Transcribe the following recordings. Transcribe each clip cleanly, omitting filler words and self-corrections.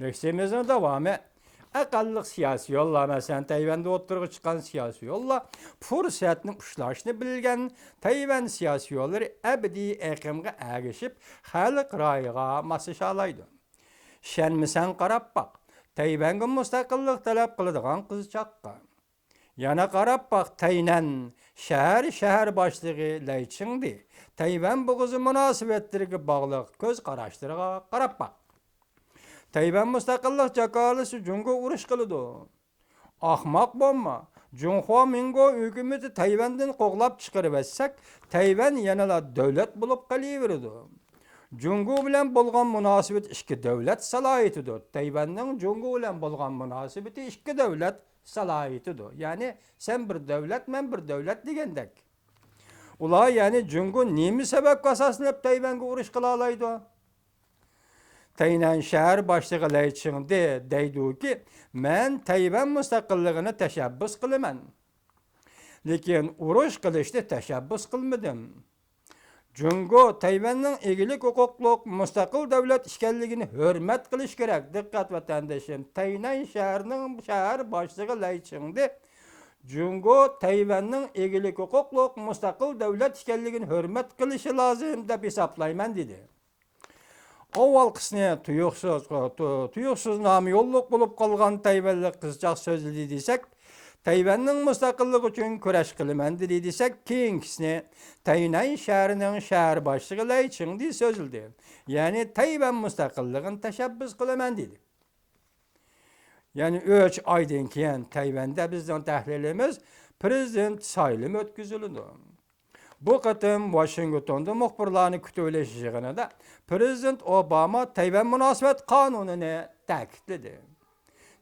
Reximizin davamı aqalliq siyasi yolla, masalan, Tayvanda o'ttirg'i chiqqan siyasi yolla fursatni ushlashni bilgan Tayvan siyasi yollari abadiy aqimga agishib, xalq ra'yiga moslashalaydi. Shenmisan qarab baq, Tayvanga mustaqillik talab qiladigan qizchaqqa. Yana qarab baq, Taynan shahar boshlig'i Laychingdi. Tayvan bo'g'izi munosabatlariga bog'liq ko'z qarashlariga qarab baq. Tayvan mustaqillik jakalisi Jungo urush qiladi. Ahmoq bo'lma. Junhua Mingo hukumati Tayvandan qo'g'lab chiqarib etsak, Tayvan yanala davlat bo'lib qolaveradi. Jungo bilan bo'lgan munosabat ikki davlat salohiyatidir. Tayvanning Jungo bilan bo'lgan munosabati ikki davlat salohiyatidir. Ya'ni sen bir davlat, men bir davlat degandek. Ular ya'ni Jungo nima sababga asoslanib Tayvanga urush qila oladi? Taynan shahar boshlig'i Laychingdi deydi-ki, men Tayvan mustaqilligini tashabbus qilaman. Lekin urush qilishni tashabbus qilmadim. Jungo Tayvanning egilik huquqliq mustaqil davlat ekanligini hurmat qilish kerak. Diqqat vatandoshim, Taynan shahar boshlig'i Laychingdi Jungo Tayvanning egilik huquqliq mustaqil davlat ekanligini hurmat qilishi lozim deb hisoblayman dedi. Avval qisni tuyuqsiz nomi yo'lliq bo'lib qolgan Tayvanlik qizchaq so'zli desak, Tayvanning mustaqilligi uchun kurash qilaman desak, keyingisini Taynan shahrining shahar boshlig'i Laychingdi so'zildi. Ya'ni Tayvan mustaqilligini tashabbus qilaman dedi. Ya'ni 3 oydan keyin Tayvanda bizning tahlilimiz prezident saylimi o'tkazildi. Bu qatim Washingtonda muxbirlarni kutib olish yig'inida Prezident Obama Tayvan munosabat qonunini ta'kidladi.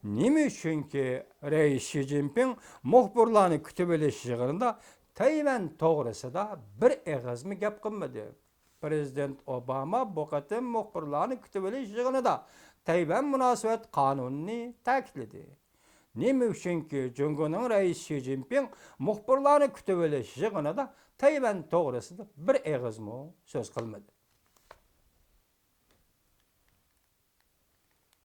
Nima uchunki Rais Xi Jinping muxbirlarni kutib olish yig'inida Tayvan to'g'risida bir og'izmi gap qilmadi. Prezident Obama bu qatim muxbirlarni kutib olish yig'inida Tayvan munosabat qonunini ta'kidladi. Nima uchunki Jungoning Rais Xi Jinping muxbirlarni kutib olish yig'inida Tayvan to'g'risida bir og'izmi so'z qilmadi.